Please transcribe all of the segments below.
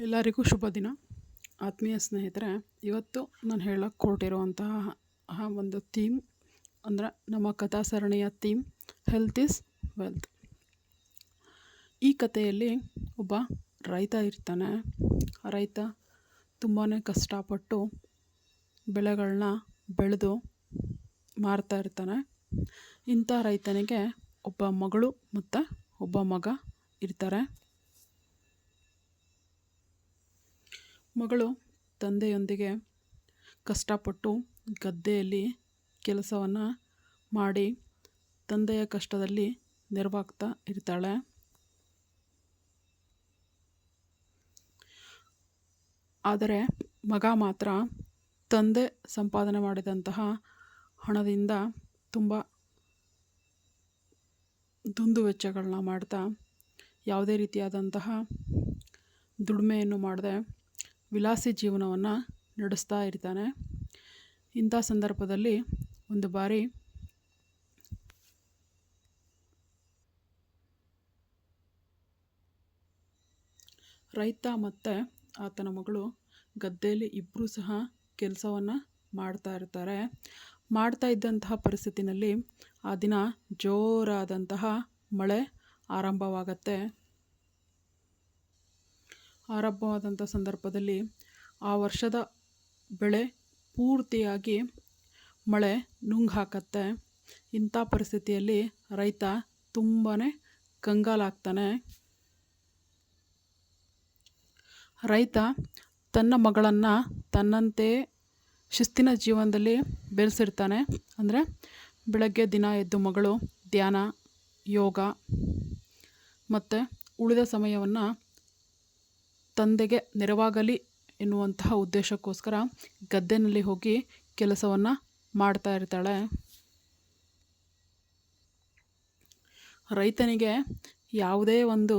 ಎಲ್ಲರಿಗೂ ಶುಭ ದಿನ. ಆತ್ಮೀಯ ಸ್ನೇಹಿತರೆ, ಇವತ್ತು ನಾನು ಹೇಳಕ್ಕೆ ಹೊರಟಿರುವಂತಹ ಒಂದು ಥೀಮ್ ಅಂದರೆ ನಮ್ಮ ಕಥಾ ಸರಣಿಯ ಥೀಮ್ ಹೆಲ್ತ್ ಈಸ್ ವೆಲ್ತ್. ಈ ಕಥೆಯಲ್ಲಿ ಒಬ್ಬ ರೈತ ಇರ್ತಾನೆ. ಆ ರೈತ ತುಂಬಾ ಕಷ್ಟಪಟ್ಟು ಬೆಳೆಗಳನ್ನ ಬೆಳೆದು ಮಾರ್ತಾ ಇರ್ತಾನೆ. ಇಂಥ ರೈತನಿಗೆ ಒಬ್ಬ ಮಗಳು ಮತ್ತು ಒಬ್ಬ ಮಗ ಇರ್ತಾರೆ. ಮಗಳು ತಂದೆಯೊಂದಿಗೆ ಕಷ್ಟಪಟ್ಟು ಗದ್ದೆಯಲ್ಲಿ ಕೆಲಸವನ್ನು ಮಾಡಿ ತಂದೆಯ ಕಷ್ಟದಲ್ಲಿ ನೆರವಾಗ್ತಾ ಇರ್ತಾಳೆ. ಆದರೆ ಮಗ ಮಾತ್ರ ತಂದೆ ಸಂಪಾದನೆ ಮಾಡಿದಂತಹ ಹಣದಿಂದ ತುಂಬ ದುಂದು ವೆಚ್ಚಗಳನ್ನ ಮಾಡ್ತಾ ಯಾವುದೇ ರೀತಿಯಾದಂತಹ ದುಡಿಮೆಯನ್ನು ಮಾಡದೆ ವಿಲಾಸಿ ಜೀವನವನ್ನು ನಡೆಸ್ತಾ ಇರ್ತಾನೆ. ಇಂಥ ಸಂದರ್ಭದಲ್ಲಿ ಒಂದು ಬಾರಿ ರೈತ ಮತ್ತು ಆತನ ಮಗಳು ಗದ್ದೆಯಲ್ಲಿ ಇಬ್ಬರೂ ಸಹ ಕೆಲಸವನ್ನು ಮಾಡ್ತಾ ಇರ್ತಾರೆ. ಮಾಡ್ತಾ ಇದ್ದಂತಹ ಪರಿಸ್ಥಿತಿನಲ್ಲಿ ಆ ದಿನ ಜೋರಾದಂತಹ ಮಳೆ ಆರಂಭವಾಗತ್ತೆ. ಆರಂಭವಾದಂಥ ಸಂದರ್ಭದಲ್ಲಿ ಆ ವರ್ಷದ ಬೆಳೆ ಪೂರ್ತಿಯಾಗಿ ಮಳೆ ನುಂಗು ಹಾಕತ್ತೆ. ಇಂಥ ಪರಿಸ್ಥಿತಿಯಲ್ಲಿ ರೈತ ತುಂಬಾ ಕಂಗಾಲಾಗ್ತಾನೆ. ರೈತ ತನ್ನ ಮಗಳನ್ನು ತನ್ನಂತೆ ಶಿಸ್ತಿನ ಜೀವನದಲ್ಲಿ ಬೆಳೆಸಿರ್ತಾನೆ. ಅಂದರೆ ಬೆಳಗ್ಗೆ ದಿನ ಎದ್ದು ಮಗಳು ಧ್ಯಾನ, ಯೋಗ ಮತ್ತು ಉಳಿದ ಸಮಯವನ್ನು ತಂದೆಗೆ ನೆರವಾಗಲಿ ಎನ್ನುವಂತಹ ಉದ್ದೇಶಕ್ಕೋಸ್ಕರ ಗದ್ದೆನಲ್ಲಿ ಹೋಗಿ ಕೆಲಸವನ್ನು ಮಾಡ್ತಾ ಇರ್ತಾಳೆ. ರೈತನಿಗೆ ಯಾವುದೇ ಒಂದು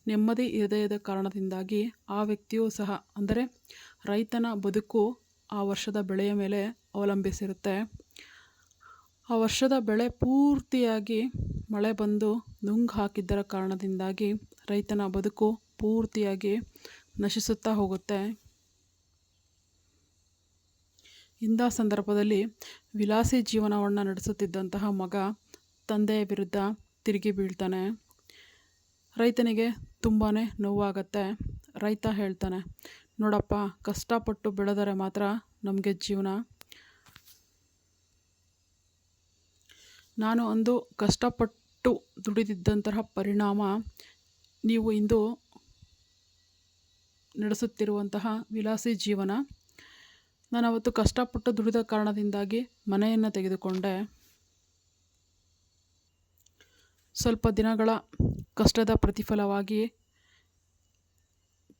ನೆಮ್ಮದಿ ಇರದೇ ಕಾರಣದಿಂದಾಗಿ ಆ ವ್ಯಕ್ತಿಯೂ ಸಹ, ಅಂದರೆ ರೈತನ ಬದುಕು ಆ ವರ್ಷದ ಬೆಳೆಯ ಮೇಲೆ ಅವಲಂಬಿಸಿರುತ್ತೆ. ಆ ವರ್ಷದ ಬೆಳೆ ಪೂರ್ತಿಯಾಗಿ ಮಳೆ ಬಂದು ನುಂಗು ಹಾಕಿದ್ದರ ಕಾರಣದಿಂದಾಗಿ ರೈತನ ಬದುಕು ಪೂರ್ತಿಯಾಗಿ ನಶಿಸುತ್ತಾ ಹೋಗುತ್ತೆ. ಇಂಥ ಸಂದರ್ಭದಲ್ಲಿ ವಿಲಾಸಿ ಜೀವನವನ್ನು ನಡೆಸುತ್ತಿದ್ದಂತಹ ಮಗ ತಂದೆಯ ವಿರುದ್ಧ ತಿರುಗಿ ಬೀಳ್ತಾನೆ. ರೈತನಿಗೆ ತುಂಬಾ ನೋವಾಗತ್ತೆ. ರೈತ ಹೇಳ್ತಾನೆ, ನೋಡಪ್ಪ, ಕಷ್ಟಪಟ್ಟು ಬೆಳೆದರೆ ಮಾತ್ರ ನಮಗೆ ಜೀವನ. ನಾನು ಅಂದು ಕಷ್ಟಪಟ್ಟು ದುಡಿದಿದ್ದಂತಹ ಪರಿಣಾಮ ನೀವು ಇಂದು ನಡೆಸುತ್ತಿರುವಂತಹ ವಿಲಾಸಿ ಜೀವನ. ನಾನು ಅವತ್ತು ಕಷ್ಟಪಟ್ಟು ದುಡಿದ ಕಾರಣದಿಂದಾಗಿ ಮನೆಯನ್ನು ತೆಗೆದುಕೊಂಡೆ. ಸ್ವಲ್ಪ ದಿನಗಳ ಕಷ್ಟದ ಪ್ರತಿಫಲವಾಗಿ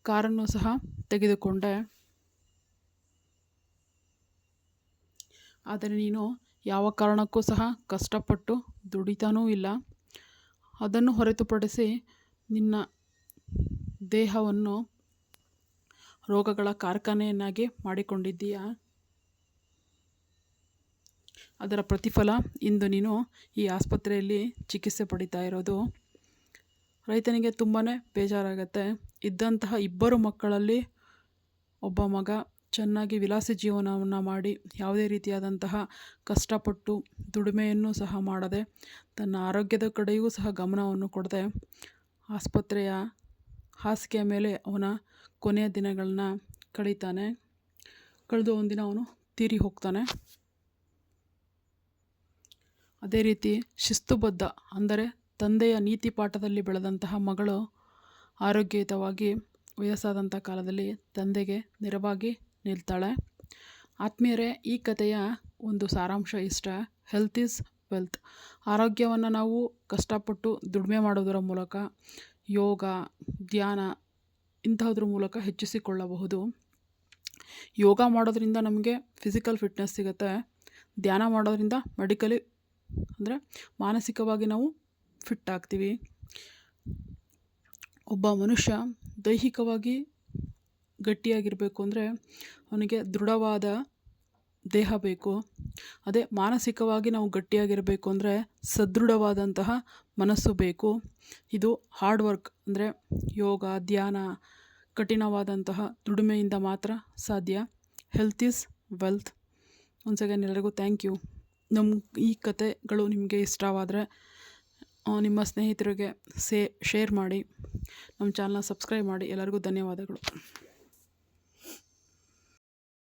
ಕಾರನ್ನು ಸಹ ತೆಗೆದುಕೊಂಡೆ. ಆದರೆ ನೀನು ಯಾವ ಕಾರಣಕ್ಕೂ ಸಹ ಕಷ್ಟಪಟ್ಟು ದುಡಿತಾನೂ ಇಲ್ಲ. ಅದನ್ನು ಹೊರತುಪಡಿಸಿ ನಿನ್ನ ದೇಹವನ್ನು ರೋಗಗಳ ಕಾರ್ಖಾನೆಯನ್ನಾಗಿ ಮಾಡಿಕೊಂಡಿದ್ದೀಯ. ಅದರ ಪ್ರತಿಫಲ ಇಂದು ನೀನು ಈ ಆಸ್ಪತ್ರೆಯಲ್ಲಿ ಚಿಕಿತ್ಸೆ ಪಡಿತಾ ಇರೋದು. ರೈತನಿಗೆ ತುಂಬಾ ಬೇಜಾರಾಗತ್ತೆ. ಇದ್ದಂತಹ ಇಬ್ಬರು ಮಕ್ಕಳಲ್ಲಿ ಒಬ್ಬ ಮಗ ಚೆನ್ನಾಗಿ ವಿಲಾಸಿ ಜೀವನವನ್ನು ಮಾಡಿ ಯಾವುದೇ ರೀತಿಯಾದಂತಹ ಕಷ್ಟಪಟ್ಟು ದುಡಿಮೆಯನ್ನು ಸಹ ಮಾಡದೆ ತನ್ನ ಆರೋಗ್ಯದ ಕಡೆಯೂ ಸಹ ಗಮನವನ್ನು ಕೊಡದೆ ಆಸ್ಪತ್ರೆಯ ಹಾಸಿಗೆಯ ಮೇಲೆ ಅವನ ಕೊನೆಯ ದಿನಗಳನ್ನ ಕಳೀತಾನೆ. ಕಳೆದು ಒಂದಿನ ಅವನು ತೀರಿ ಹೋಗ್ತಾನೆ. ಅದೇ ರೀತಿ ಶಿಸ್ತುಬದ್ಧ, ಅಂದರೆ ತಂದೆಯ ನೀತಿ ಪಾಠದಲ್ಲಿ ಬೆಳೆದಂತಹ ಮಗಳು ಆರೋಗ್ಯಯುತವಾಗಿ ವಯಸ್ಸಾದಂಥ ಕಾಲದಲ್ಲಿ ತಂದೆಗೆ ನೆರವಾಗಿ ನಿಲ್ತಾಳೆ. ಆತ್ಮೀಯರೇ, ಈ ಕಥೆಯ ಒಂದು ಸಾರಾಂಶ ಇಷ್ಟ. Health is wealth. ಆರೋಗ್ಯವನ್ನು ನಾವು ಕಷ್ಟಪಟ್ಟು ದುಡಿಮೆ ಮಾಡೋದರ ಮೂಲಕ, ಯೋಗ, ಧ್ಯಾನ ಇಂತಹದ್ರ ಮೂಲಕ ಹೆಚ್ಚಿಸಿಕೊಳ್ಳಬಹುದು. ಯೋಗ ಮಾಡೋದ್ರಿಂದ ನಮಗೆ ಫಿಸಿಕಲ್ ಫಿಟ್ನೆಸ್ ಸಿಗುತ್ತೆ. ಧ್ಯಾನ ಮಾಡೋದ್ರಿಂದ ಮೆಡಿಕಲಿ, ಅಂದರೆ ಮಾನಸಿಕವಾಗಿ ನಾವು ಫಿಟ್ ಆಗ್ತೀವಿ. ಒಬ್ಬ ಮನುಷ್ಯ ದೈಹಿಕವಾಗಿ ಗಟ್ಟಿಯಾಗಿರಬೇಕು ಅಂದರೆ ಅವನಿಗೆ ದೃಢವಾದ ದೇಹ ಬೇಕು. ಅದೇ ಮಾನಸಿಕವಾಗಿ ನಾವು ಗಟ್ಟಿಯಾಗಿರಬೇಕು ಅಂದರೆ ಸದೃಢವಾದಂತಹ ಮನಸ್ಸು ಬೇಕು. ಇದು ಹಾರ್ಡ್ ವರ್ಕ್ ಅಂದರೆ ಯೋಗ, ಧ್ಯಾನ, ಕಠಿಣವಾದಂತಹ ದುಡಿಮೆಯಿಂದ ಮಾತ್ರ ಸಾಧ್ಯ. Health is wealth. Once again ಎಲ್ಲರಿಗೂ ಥ್ಯಾಂಕ್ ಯು. ನಮ್ಮ ಈ ಕಥೆಗಳು ನಿಮಗೆ ಇಷ್ಟವಾದರೆ ನಿಮ್ಮ ಸ್ನೇಹಿತರಿಗೆ ಶೇರ್ ಮಾಡಿ, ನಮ್ಮ ಚಾನಲ್ನ ಸಬ್ಸ್ಕ್ರೈಬ್ ಮಾಡಿ. ಎಲ್ಲರಿಗೂ ಧನ್ಯವಾದಗಳು.